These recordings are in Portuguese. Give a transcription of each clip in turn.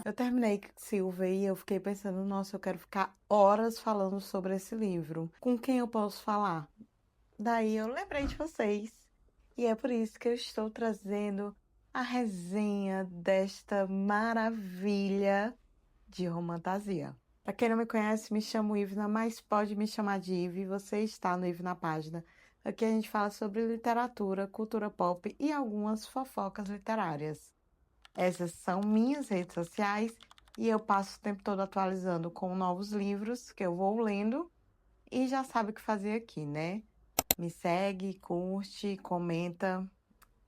Eu terminei Silver e eu fiquei pensando, nossa, eu quero ficar horas falando sobre esse livro. Com quem eu posso falar? Daí eu lembrei de vocês. E é por isso que eu estou trazendo a resenha desta maravilha de romantasia. Para quem não me conhece, me chamo Ivna, mas pode me chamar de Ive. Você está no Ive na página. Aqui a gente fala sobre literatura, cultura pop e algumas fofocas literárias. Essas são minhas redes sociais e eu passo o tempo todo atualizando com novos livros que eu vou lendo e já sabe o que fazer aqui, né? Me segue, curte, comenta.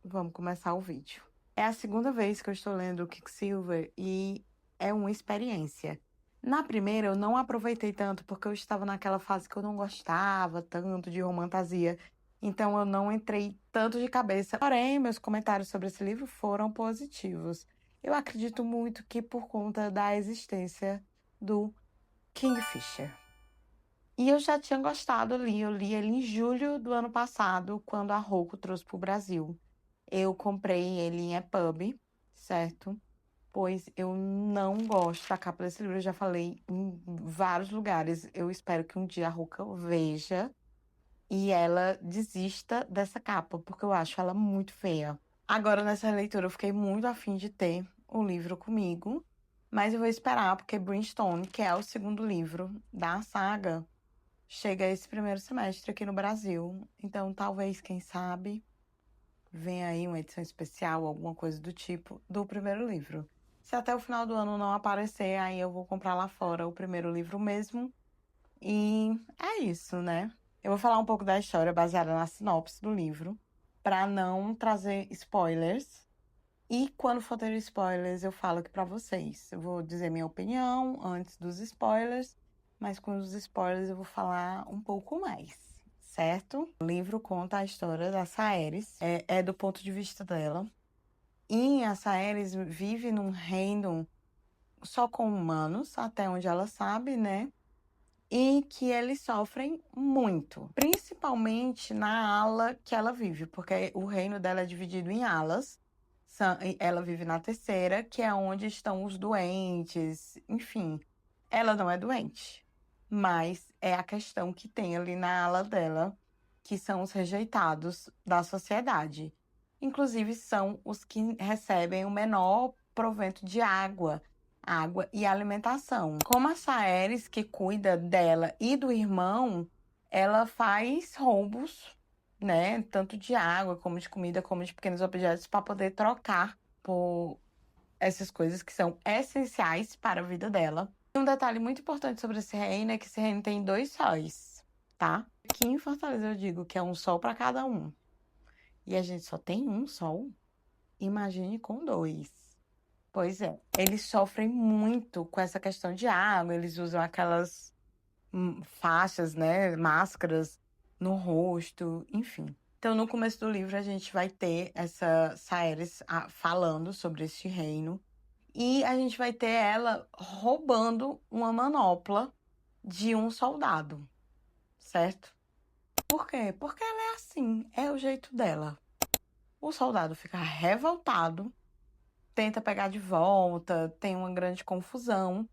Vamos começar o vídeo. É a segunda vez que eu estou lendo o Quicksilver e é uma experiência. Na primeira eu não aproveitei tanto porque eu estava naquela fase que eu não gostava tanto de romantasia. Então eu não entrei tanto de cabeça. Porém, meus comentários sobre esse livro foram positivos. Eu acredito muito que por conta da existência do Kingfisher. E eu já tinha gostado ali, eu li ele em julho do ano passado, quando a Roku trouxe para o Brasil. Eu comprei ele em EPUB, certo? Pois eu não gosto da capa desse livro, eu já falei em vários lugares. Eu espero que um dia a Ruka veja e ela desista dessa capa, porque eu acho ela muito feia. Agora, nessa leitura, eu fiquei muito afim de ter o livro comigo, mas eu vou esperar, porque Brimstone, que é o segundo livro da saga, chega esse primeiro semestre aqui no Brasil. Então, talvez, quem sabe, venha aí uma edição especial, alguma coisa do tipo, do primeiro livro. Se até o final do ano não aparecer, aí eu vou comprar lá fora o primeiro livro mesmo. E é isso, né? Eu vou falar um pouco da história baseada na sinopse do livro, para não trazer spoilers. E quando for ter spoilers, eu falo aqui para vocês. Eu vou dizer minha opinião antes dos spoilers, mas com os spoilers eu vou falar um pouco mais, certo? O livro conta a história da Saeris, é do ponto de vista dela. E a Saeris vive num reino só com humanos, até onde ela sabe, né? E que eles sofrem muito, principalmente na ala que ela vive, porque o reino dela é dividido em alas. Ela vive na terceira, que é onde estão os doentes, enfim. Ela não é doente, mas é a questão que tem ali na ala dela, que são os rejeitados da sociedade. Inclusive, são os que recebem o menor provento de água e alimentação. Como a Saeris, que cuida dela e do irmão, ela faz roubos, né? Tanto de água, como de comida, como de pequenos objetos, para poder trocar por essas coisas que são essenciais para a vida dela. Um detalhe muito importante sobre esse reino é que esse reino tem dois sóis, tá? Aqui em Fortaleza eu digo que é um sol para cada um. E a gente só tem um sol. Imagine com dois. Pois é, eles sofrem muito com essa questão de água, eles usam aquelas faixas, né, máscaras no rosto, enfim. Então, no começo do livro, a gente vai ter essa Saeris falando sobre este reino e a gente vai ter ela roubando uma manopla de um soldado, certo? Por quê? Porque ela é assim, é o jeito dela. O soldado fica revoltado, tenta pegar de volta, tem uma grande confusão.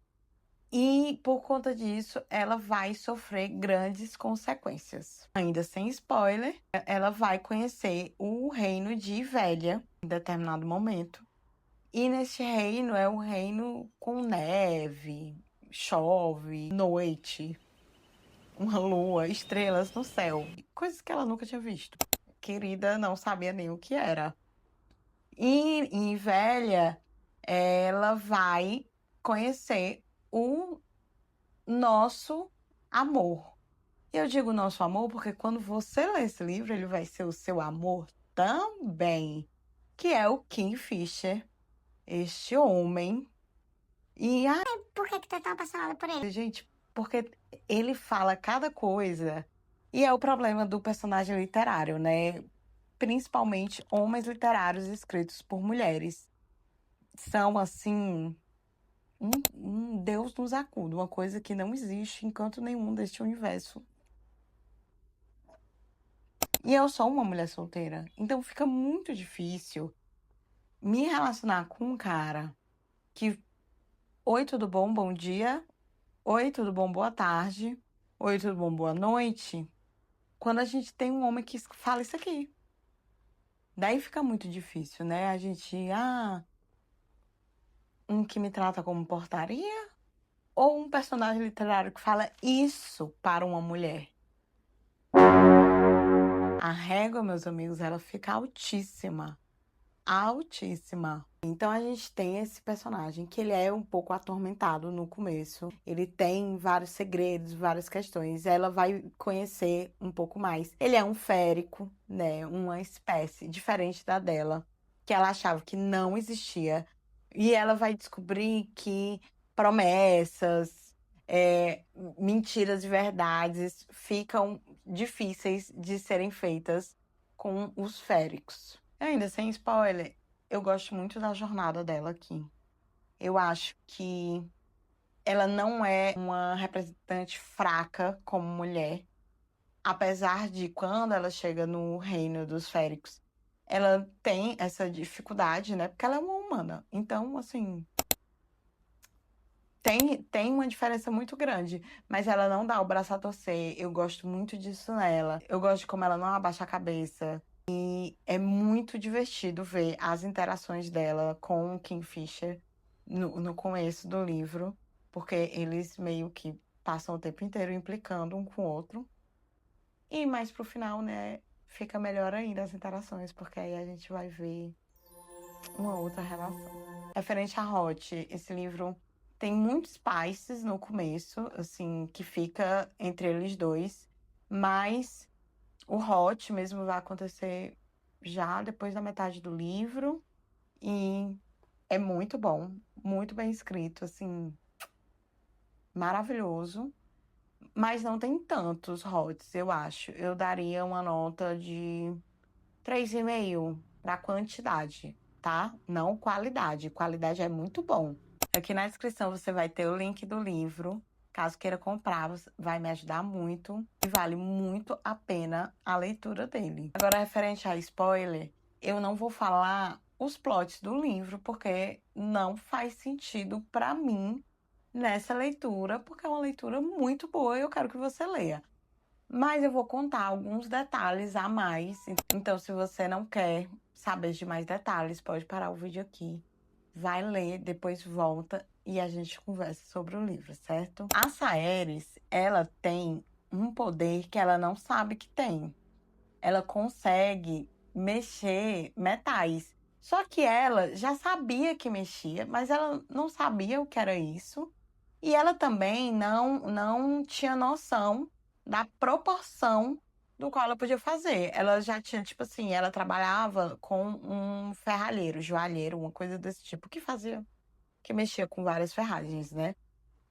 E por conta disso, ela vai sofrer grandes consequências. Ainda sem spoiler, ela vai conhecer o reino de Velha em determinado momento. E neste reino é um reino com neve, chove, noite, uma lua, estrelas no céu. Coisas que ela nunca tinha visto. Querida não sabia nem o que era. E em Velha, ela vai conhecer o nosso amor. E eu digo nosso amor porque quando você lê esse livro, ele vai ser o seu amor também, que é o Kingfisher, este homem. E, Por que tu é tão apaixonada por ele? gente, porque ele fala cada coisa. E é o problema do personagem literário, né? Principalmente homens literários escritos por mulheres. São, assim, um Deus nos acuda, uma coisa que não existe em canto nenhum deste universo. E eu sou uma mulher solteira, então fica muito difícil me relacionar com um cara que Oi, tudo bom? Bom dia. Oi, tudo bom? Boa tarde. Oi, tudo bom? Boa noite. Quando a gente tem um homem que fala isso aqui. Daí fica muito difícil, né? A gente, um que me trata como portaria ou um personagem literário que fala isso para uma mulher. A régua, meus amigos, ela fica altíssima. Altíssima. Então a gente tem esse personagem que ele é um pouco atormentado no começo. Ele tem vários segredos, várias questões. Ela vai conhecer um pouco mais. Ele é um férico, né? Uma espécie diferente da dela, que ela achava que não existia. E ela vai descobrir que promessas, mentiras e verdades ficam difíceis de serem feitas com os féricos. Ainda sem spoiler, eu gosto muito da jornada dela aqui. Eu acho que ela não é uma representante fraca como mulher, apesar de quando ela chega no reino dos féricos, ela tem essa dificuldade, né? Porque ela é uma humana. Então, assim, tem uma diferença muito grande, mas ela não dá o braço a torcer. Eu gosto muito disso nela. Eu gosto de como ela não abaixa a cabeça. E é muito divertido ver as interações dela com o Kingfisher no começo do livro, porque eles meio que passam o tempo inteiro implicando um com o outro. E mais pro final, né, fica melhor ainda as interações, porque aí a gente vai ver uma outra relação. Referente a Hot, esse livro tem muitos spices no começo, assim, que fica entre eles dois, mas o Hot mesmo vai acontecer já depois da metade do livro e é muito bom, muito bem escrito, assim, maravilhoso. Mas não tem tantos Hots, eu acho. Eu daria uma nota de 3,5 para quantidade, tá? Não qualidade. Qualidade é muito bom. Aqui na descrição você vai ter o link do livro. Caso queira comprar, vai me ajudar muito e vale muito a pena a leitura dele. Agora, referente a spoiler, eu não vou falar os plots do livro, porque não faz sentido para mim nessa leitura, porque é uma leitura muito boa e eu quero que você leia. Mas eu vou contar alguns detalhes a mais. Então, se você não quer saber de mais detalhes, pode parar o vídeo aqui. Vai ler, depois volta e a gente conversa sobre o livro, certo? A Saeris, ela tem um poder que ela não sabe que tem. Ela consegue mexer metais. Só que ela já sabia que mexia, mas ela não sabia o que era isso. E ela também não tinha noção da proporção do qual ela podia fazer. Ela já tinha, tipo assim, ela trabalhava com um ferralheiro, joalheiro, uma coisa desse tipo, que mexia com várias ferragens, né?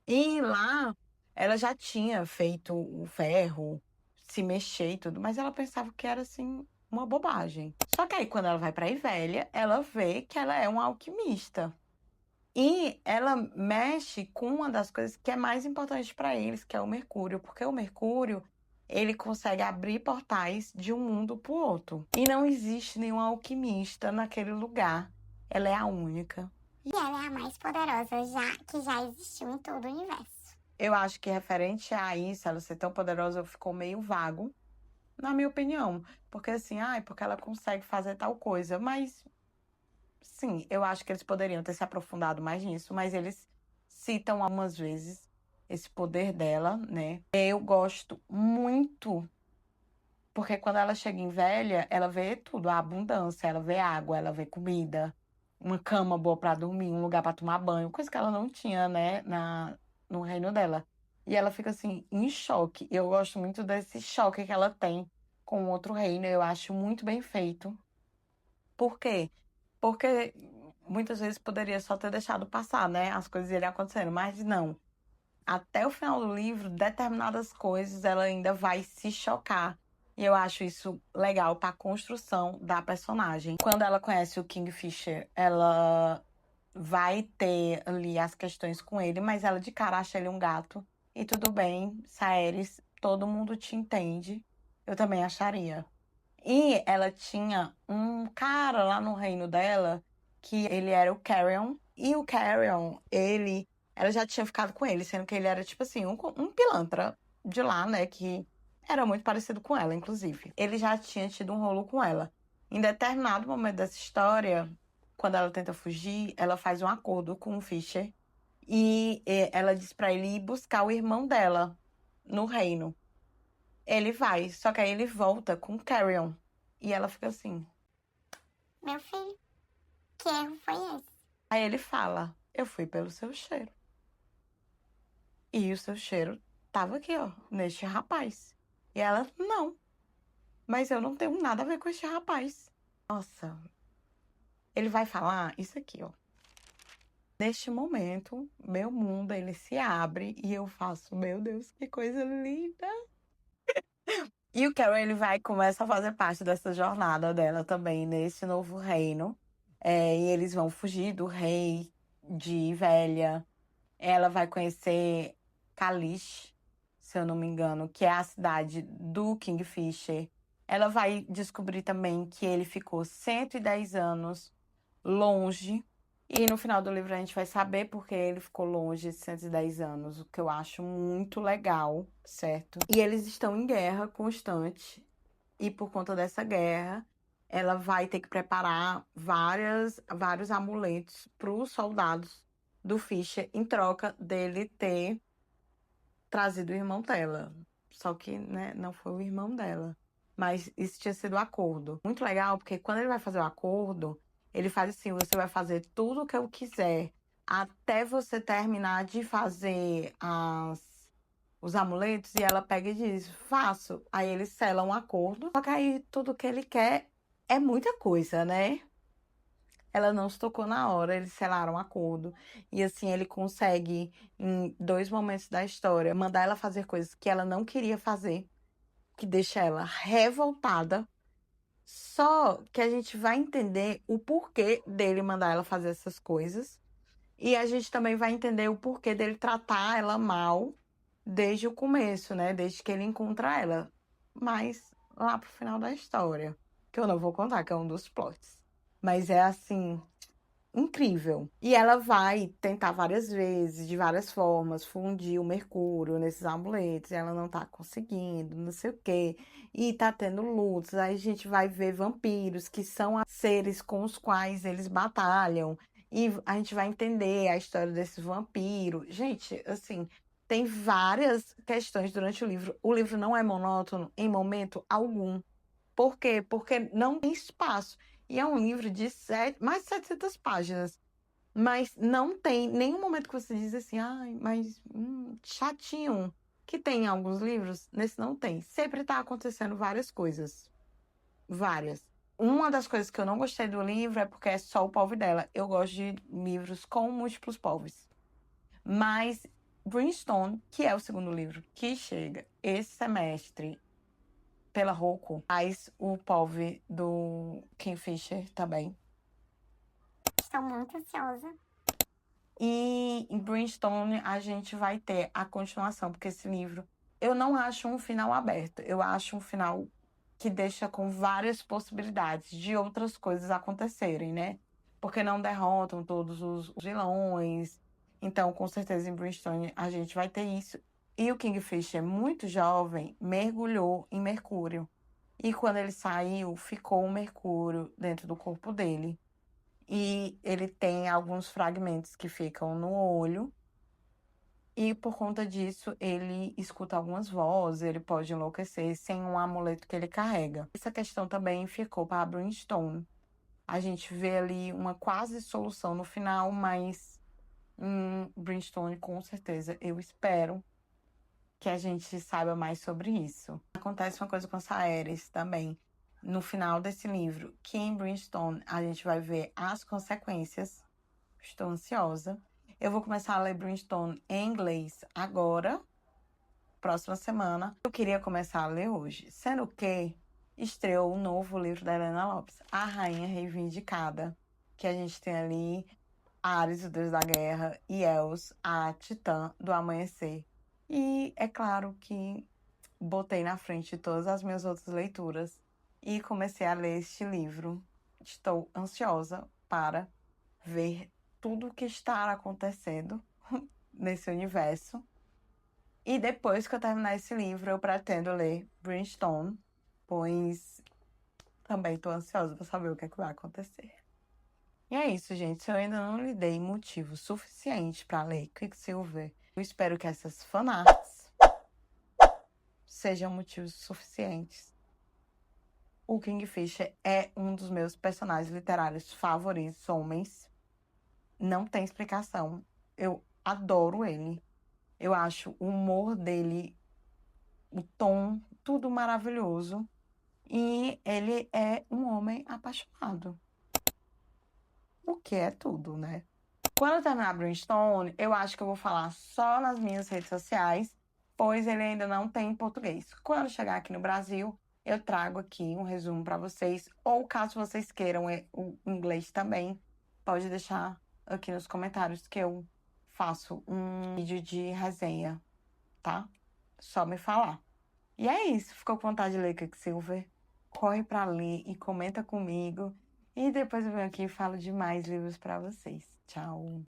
E lá ela já tinha feito o ferro, se mexer e tudo, mas ela pensava que era assim uma bobagem. Só que aí quando ela vai pra Ivélia, ela vê que ela é uma alquimista. E ela mexe com uma das coisas que é mais importante para eles, que é o Mercúrio, porque o Mercúrio, ele consegue abrir portais de um mundo para o outro. E não existe nenhum alquimista naquele lugar. Ela é a única. E ela é a mais poderosa que já existiu em todo o universo. Eu acho que referente a isso, ela ser tão poderosa, ficou meio vago, na minha opinião. Porque assim, porque ela consegue fazer tal coisa. Mas sim, eu acho que eles poderiam ter se aprofundado mais nisso, mas eles citam algumas vezes esse poder dela, né? Eu gosto muito, porque quando ela chega em velha, ela vê tudo, a abundância, ela vê água, ela vê comida, uma cama boa pra dormir, um lugar pra tomar banho, coisa que ela não tinha, né, no reino dela. E ela fica assim, em choque. Eu gosto muito desse choque que ela tem com o outro reino, eu acho muito bem feito. Por quê? Porque muitas vezes poderia só ter deixado passar, né? As coisas iriam acontecendo, mas não. Até o final do livro, determinadas coisas ela ainda vai se chocar. E eu acho isso legal para a construção da personagem. Quando ela conhece o Kingfisher, ela vai ter ali as questões com ele, mas ela de cara acha ele um gato. E tudo bem, Saeris, todo mundo te entende. Eu também acharia. E ela tinha um cara lá no reino dela, que ele era o Carrion. E o Carrion, ele ela já tinha ficado com ele, sendo que ele era, tipo assim, um pilantra de lá, né? Que era muito parecido com ela, inclusive. Ele já tinha tido um rolo com ela. Em determinado momento dessa história, quando ela tenta fugir, ela faz um acordo com o Fischer e ela diz pra ele ir buscar o irmão dela no reino. Ele vai, só que aí ele volta com Carrion. E ela fica assim. Meu filho, que erro foi esse? Aí ele fala: eu fui pelo seu cheiro. E o seu cheiro tava aqui, ó, neste rapaz. E ela: não, mas eu não tenho nada a ver com este rapaz. Nossa, ele vai falar isso aqui, ó. Neste momento, meu mundo, ele se abre e eu faço, meu Deus, que coisa linda. E o Carol, ele vai começa a fazer parte dessa jornada dela também, nesse novo reino. E eles vão fugir do rei de Velha. Ela vai conhecer Kalish, se eu não me engano, que é a cidade do Kingfisher. Ela vai descobrir também que ele ficou 110 anos longe. E no final do livro a gente vai saber porque ele ficou longe de 110 anos, o que eu acho muito legal, certo? E eles estão em guerra constante. E por conta dessa guerra, ela vai ter que preparar vários amuletos para os soldados do Fischer em troca dele ter trazido o irmão dela. Só que, né, não foi o irmão dela. Mas isso tinha sido o acordo. Muito legal, porque quando ele vai fazer o acordo, ele faz assim: você vai fazer tudo o que eu quiser até você terminar de fazer os amuletos. E ela pega e diz: faço. Aí eles selam um acordo. Só que aí tudo que ele quer é muita coisa, né? Ela não se tocou na hora, eles selaram um acordo. E assim, ele consegue, em 2 momentos da história, mandar ela fazer coisas que ela não queria fazer, que deixa ela revoltada. Só que a gente vai entender o porquê dele mandar ela fazer essas coisas. E a gente também vai entender o porquê dele tratar ela mal desde o começo, né? Desde que ele encontra ela. Mas lá pro final da história, que eu não vou contar, que é um dos plots. Mas é assim, incrível. E ela vai tentar várias vezes, de várias formas, fundir o mercúrio nesses amuletos. E ela não tá conseguindo, não sei o quê. E tá tendo lutas. Aí a gente vai ver vampiros, que são seres com os quais eles batalham. E a gente vai entender a história desse vampiro. Gente, assim, tem várias questões durante o livro. O livro não é monótono em momento algum. Por quê? Porque não tem espaço. E é um livro de mais de 700 páginas. Mas não tem nenhum momento que você diz assim, ai, mas chatinho. Que tem em alguns livros, nesse não tem. Sempre tá acontecendo várias coisas. Várias. Uma das coisas que eu não gostei do livro é porque é só o POV dela. Eu gosto de livros com múltiplos POVs. Mas Brimstone, que é o segundo livro que chega esse semestre pela Roku, faz o POV do Kingfisher também. Estou muito ansiosa. E em Brimstone a gente vai ter a continuação, porque esse livro eu não acho um final aberto, eu acho um final que deixa com várias possibilidades de outras coisas acontecerem, né? Porque não derrotam todos os vilões. Então, com certeza, em Brimstone a gente vai ter isso. E o Kingfisher, muito jovem, mergulhou em Mercúrio. E quando ele saiu, ficou o Mercúrio dentro do corpo dele. E ele tem alguns fragmentos que ficam no olho. E por conta disso, ele escuta algumas vozes, ele pode enlouquecer sem um amuleto que ele carrega. Essa questão também ficou para Brimstone. A gente vê ali uma quase solução no final, mas Brimstone, com certeza, eu espero que a gente saiba mais sobre isso. Acontece uma coisa com Saeris também. No final desse livro, que em Brimstone a gente vai ver as consequências. Estou ansiosa. Eu vou começar a ler Brimstone em inglês agora, próxima semana. Eu queria começar a ler hoje, sendo que estreou o novo livro da Helena Lopes, A Rainha Reivindicada, que a gente tem ali Ares, o deus da guerra, e Els, a titã do amanhecer. E é claro que botei na frente todas as minhas outras leituras e comecei a ler este livro. Estou ansiosa para ver tudo o que está acontecendo nesse universo. E depois que eu terminar esse livro, eu pretendo ler Brimstone, pois também tô ansiosa pra saber o que é que vai acontecer. E é isso, gente. Se eu ainda não lhe dei motivo suficiente pra ler Quicksilver, eu espero que essas fanarts sejam motivos suficientes. O Kingfisher é um dos meus personagens literários favoritos, homens. Não tem explicação. Eu adoro ele. Eu acho o humor dele, o tom, tudo maravilhoso. E ele é um homem apaixonado. O que é tudo, né? Quando eu terminar Brimstone, eu acho que eu vou falar só nas minhas redes sociais, pois ele ainda não tem em português. Quando chegar aqui no Brasil, eu trago aqui um resumo para vocês. Ou caso vocês queiram o inglês também, pode deixar aqui nos comentários que eu faço um vídeo de resenha, tá? Só me falar. E é isso. Ficou com vontade de ler Quicksilver? Corre pra ler e comenta comigo. E depois eu venho aqui e falo de mais livros pra vocês. Tchau!